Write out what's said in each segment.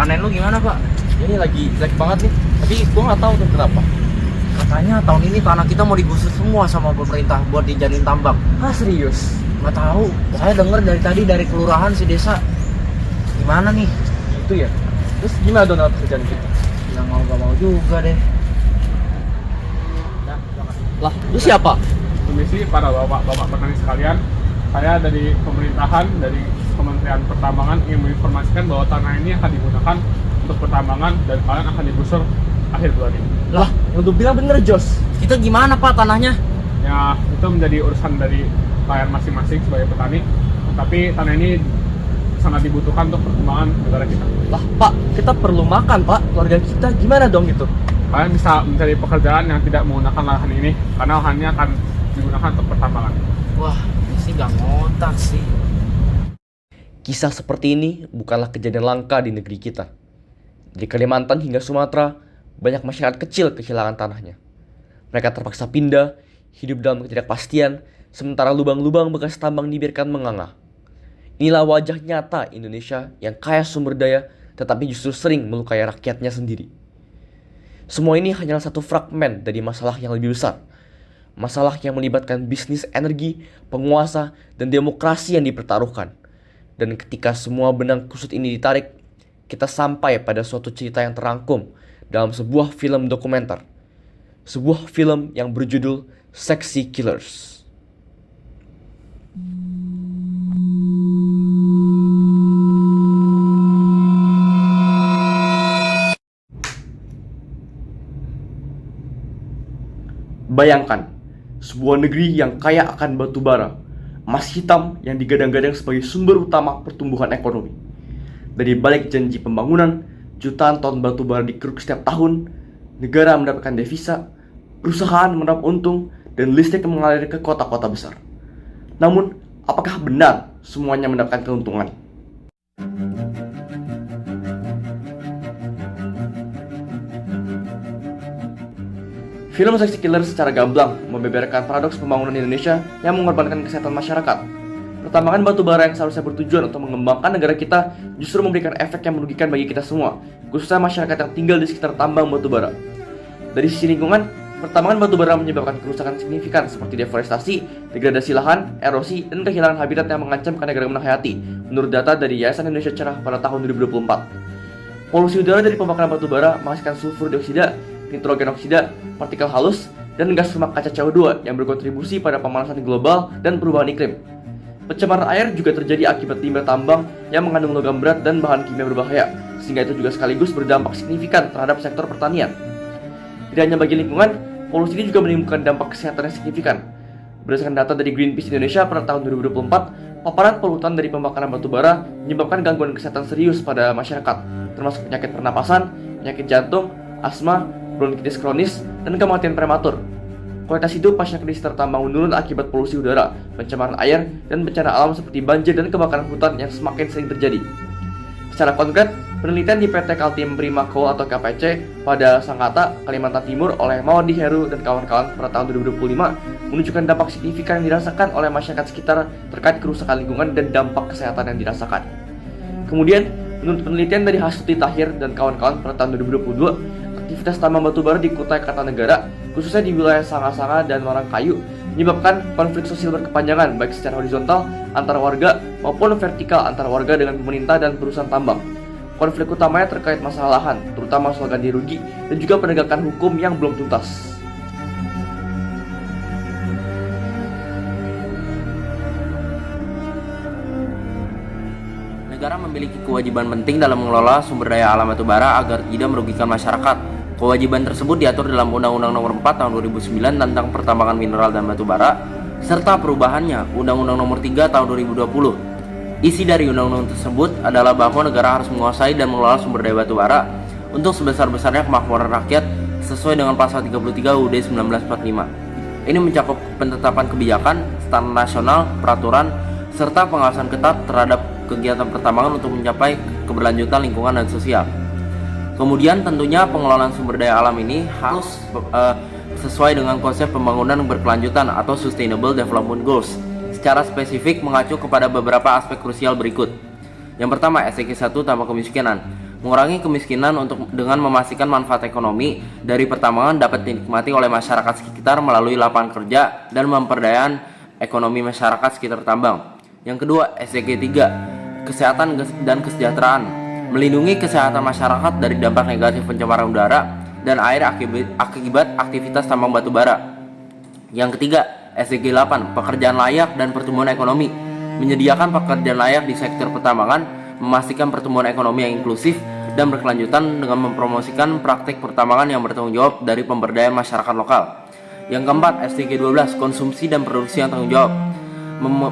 panen lu gimana, Pak? Ini lagi jelek banget nih. Tapi gua nggak tahu tuh kenapa. Katanya tahun ini tanah kita mau digusur semua sama pemerintah buat dijadiin tambang. Ah, serius? Nggak tahu. Saya dengar dari tadi dari kelurahan si desa. Gimana nih? Itu ya. Terus gimana dong dalam kerjaan kita? Yang mau gak mau juga deh. Lah, lu siapa? Permisi para bapak-bapak petani sekalian, saya dari pemerintahan, dari Kementerian Pertambangan ingin menginformasikan bahwa tanah ini akan digunakan untuk pertambangan dan kalian akan digusur akhir bulan ini. Lah, yang lu bilang bener, Jos. Kita gimana, Pak, tanahnya? Ya, itu menjadi urusan dari kalian masing-masing sebagai petani, tapi tanah ini sangat dibutuhkan untuk perkembangan negara kita. Lah, Pak, kita perlu makan, Pak. Keluarga kita gimana dong gitu? Kalian bisa mencari pekerjaan yang tidak menggunakan lahan ini, karena lahannya akan digunakan untuk pertambangan. Wah, ini sih gak ngotak sih. Kisah seperti ini bukanlah kejadian langka di negeri kita. Dari Kalimantan hingga Sumatera, banyak masyarakat kecil kehilangan tanahnya. Mereka terpaksa pindah, hidup dalam ketidakpastian, sementara lubang-lubang bekas tambang dibiarkan menganga. Inilah wajah nyata Indonesia yang kaya sumber daya, tetapi justru sering melukai rakyatnya sendiri. Semua ini hanyalah satu fragmen dari masalah yang lebih besar. Masalah yang melibatkan bisnis energi, penguasa, dan demokrasi yang dipertaruhkan. Dan ketika semua benang kusut ini ditarik, kita sampai pada suatu cerita yang terangkum dalam sebuah film dokumenter. Sebuah film yang berjudul Sexy Killers. Bayangkan, sebuah negeri yang kaya akan batu bara, emas hitam yang digadang-gadang sebagai sumber utama pertumbuhan ekonomi. Dari balik janji pembangunan, jutaan ton batu bara dikeruk setiap tahun, negara mendapatkan devisa, perusahaan mendapat untung, dan listrik mengalir ke kota-kota besar. Namun, apakah benar semuanya mendapatkan keuntungan? Film Sexy Killer secara gamblang membeberkan paradoks pembangunan Indonesia yang mengorbankan kesehatan masyarakat. Pertambangan batu bara yang seharusnya bertujuan untuk mengembangkan negara kita justru memberikan efek yang merugikan bagi kita semua, khususnya masyarakat yang tinggal di sekitar tambang batu bara. Dari sisi lingkungan, pertambangan batu bara menyebabkan kerusakan signifikan seperti deforestasi, degradasi lahan, erosi, dan kehilangan habitat yang mengancam keanekaragaman hayati, menurut data dari Yayasan Indonesia Cerah pada tahun 2024. Polusi udara dari pembakaran batu bara menghasilkan sulfur dioksida, nitrogen oksida, partikel halus, dan gas rumah kaca CO2 yang berkontribusi pada pemanasan global dan perubahan iklim. Pencemaran air juga terjadi akibat limbah tambang yang mengandung logam berat dan bahan kimia berbahaya, sehingga itu juga sekaligus berdampak signifikan terhadap sektor pertanian. Tidak hanya bagi lingkungan, polusi ini juga menimbulkan dampak kesehatan yang signifikan. Berdasarkan data dari Greenpeace Indonesia pada tahun 2024, paparan polutan dari pembakaran batu bara menyebabkan gangguan kesehatan serius pada masyarakat, termasuk penyakit pernapasan, penyakit jantung, asma, bronkitis kronis, dan kematian prematur. Kualitas hidup masyarakat di sekitar tambang menurun akibat polusi udara, pencemaran air, dan bencana alam seperti banjir dan kebakaran hutan yang semakin sering terjadi. Secara konkret, penelitian di PT Kaltim Prima Coal atau KPC pada Sangatta, Kalimantan Timur oleh Mawardi Heru dan kawan-kawan pada tahun 2025 menunjukkan dampak signifikan yang dirasakan oleh masyarakat sekitar terkait kerusakan lingkungan dan dampak kesehatan yang dirasakan. Kemudian, menurut penelitian dari Hasuti Tahir dan kawan-kawan pada tahun 2022, aktivitas tambang batubara di Kutai Kartanegara, khususnya di wilayah Sanga-Sanga dan Marangkayu, menyebabkan konflik sosial berkepanjangan baik secara horizontal antar warga maupun vertikal antar warga dengan pemerintah dan perusahaan tambang. Konflik utamanya terkait masalah lahan, terutama soal ganti rugi dan juga penegakan hukum yang belum tuntas. Negara memiliki kewajiban penting dalam mengelola sumber daya alam batubara agar tidak merugikan masyarakat. Kewajiban tersebut diatur dalam Undang-Undang Nomor 4 Tahun 2009 tentang Pertambangan Mineral dan Batubara serta perubahannya Undang-Undang Nomor 3 Tahun 2020. Isi dari undang-undang tersebut adalah bahwa negara harus menguasai dan mengelola sumber daya batubara untuk sebesar-besarnya kemakmuran rakyat sesuai dengan pasal 33 UUD 1945. Ini mencakup penetapan kebijakan, standar nasional, peraturan, serta pengawasan ketat terhadap kegiatan pertambangan untuk mencapai keberlanjutan lingkungan dan sosial. Kemudian tentunya pengelolaan sumber daya alam ini harus sesuai dengan konsep pembangunan berkelanjutan atau Sustainable Development Goals. Secara spesifik mengacu kepada beberapa aspek krusial berikut. Yang pertama, SDG 1 tanpa kemiskinan. mengurangi kemiskinan dengan memastikan manfaat ekonomi dari pertambangan dapat dinikmati oleh masyarakat sekitar melalui lapangan kerja dan pemberdayaan ekonomi masyarakat sekitar tambang. Yang kedua, SDG 3, kesehatan dan kesejahteraan, melindungi kesehatan masyarakat dari dampak negatif pencemaran udara dan air akibat aktivitas tambang batu bara. Yang ketiga, SDG 8, pekerjaan layak dan pertumbuhan ekonomi, menyediakan pekerjaan layak di sektor pertambangan, memastikan pertumbuhan ekonomi yang inklusif dan berkelanjutan dengan mempromosikan praktik pertambangan yang bertanggung jawab dari pemberdayaan masyarakat lokal. Yang keempat, SDG 12, konsumsi dan produksi yang tanggung jawab,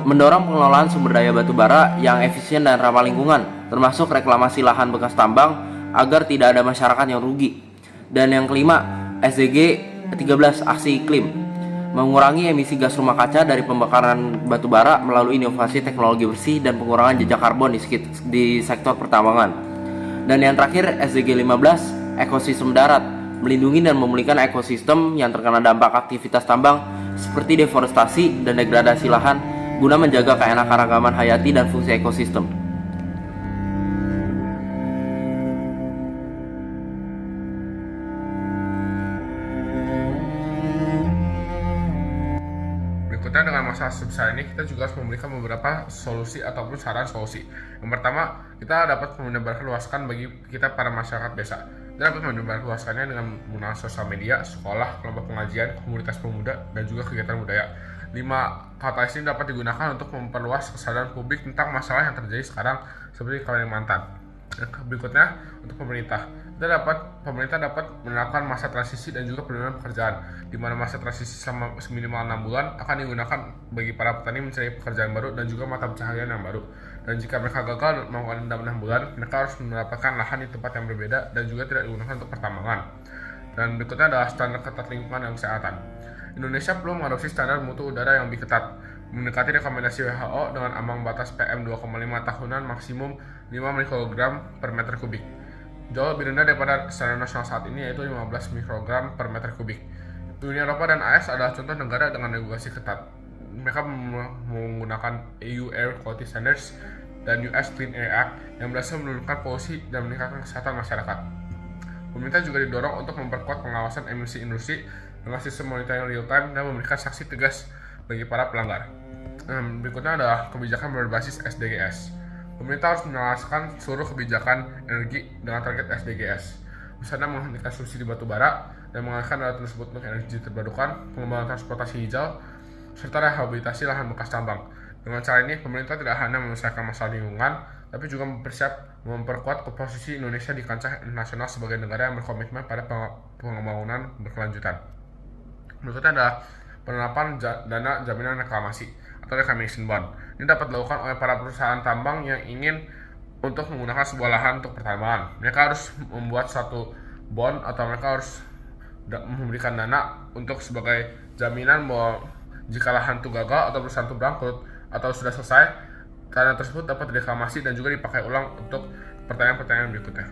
mendorong pengelolaan sumber daya batu bara yang efisien dan ramah lingkungan, termasuk reklamasi lahan bekas tambang agar tidak ada masyarakat yang rugi. Dan yang kelima, SDG 13, aksi iklim, mengurangi emisi gas rumah kaca dari pembakaran batu bara melalui inovasi teknologi bersih dan pengurangan jejak karbon di sektor pertambangan. Dan yang terakhir, SDG 15, ekosistem darat, melindungi dan memulihkan ekosistem yang terkena dampak aktivitas tambang seperti deforestasi dan degradasi lahan guna menjaga keanekaragaman hayati dan fungsi ekosistem. Berikutnya, dengan masalah sebesar ini kita juga harus memberikan beberapa solusi ataupun saran solusi. Yang pertama, kita dapat menyebarluaskan bagi kita para masyarakat desa. Kita dapat menyebarluaskannya dengan menggunakan sosial media, sekolah, kelompok pengajian, komunitas pemuda, dan juga kegiatan budaya. 5 kata ini dapat digunakan untuk memperluas kesadaran publik tentang masalah yang terjadi sekarang seperti Kalimantan. Berikutnya, untuk pemerintah dapat menerapkan masa transisi dan juga penurunan pekerjaan, di mana masa transisi selama minimal 6 bulan akan digunakan bagi para petani mencari pekerjaan baru dan juga mata pencaharian yang baru. Dan jika mereka gagal melakukan dalam 6 bulan, mereka harus mendapatkan lahan di tempat yang berbeda dan juga tidak digunakan untuk pertambangan. Dan berikutnya adalah standar ketat lingkungan dan kesehatan. Indonesia perlu mengadopsi standar mutu udara yang lebih ketat, mendekati rekomendasi WHO dengan ambang batas PM 2,5 tahunan maksimum 5 mikrogram per meter kubik. Jauh lebih rendah daripada standar nasional saat ini, yaitu 15 mikrogram per meter kubik. Uni Eropa dan AS adalah contoh negara dengan regulasi ketat. Mereka menggunakan EU Air Quality Standards dan US Clean Air Act yang berhasil menurunkan polusi dan meningkatkan kesehatan masyarakat. Pemerintah juga didorong untuk memperkuat pengawasan emisi industri dengan sistem monitoring real-time dan memberikan sanksi tegas bagi para pelanggar. Berikutnya adalah kebijakan berbasis SDGs. Pemerintah harus menjelaskan seluruh kebijakan energi dengan target SDGs, misalnya menghentikan subsidi batu bara dan mengalihkan dana tersebut untuk energi terbarukan, pengembangan transportasi hijau, serta rehabilitasi lahan bekas tambang. Dengan cara ini, pemerintah tidak hanya menyelesaikan masalah lingkungan, tapi juga memperkuat posisi Indonesia di kancah internasional sebagai negara yang berkomitmen pada pembangunan berkelanjutan. Berikutnya adalah penerapan dana jaminan reklamasi atau reclamation bond. Ini dapat dilakukan oleh para perusahaan tambang yang ingin untuk menggunakan sebuah lahan untuk pertambangan. Mereka harus membuat satu bond atau mereka harus memberikan dana untuk sebagai jaminan bahwa jika lahan itu gagal atau perusahaan itu bangkrut atau sudah selesai, tanah tersebut dapat direklamasi dan juga dipakai ulang untuk pertanyaan-pertanyaan berikutnya.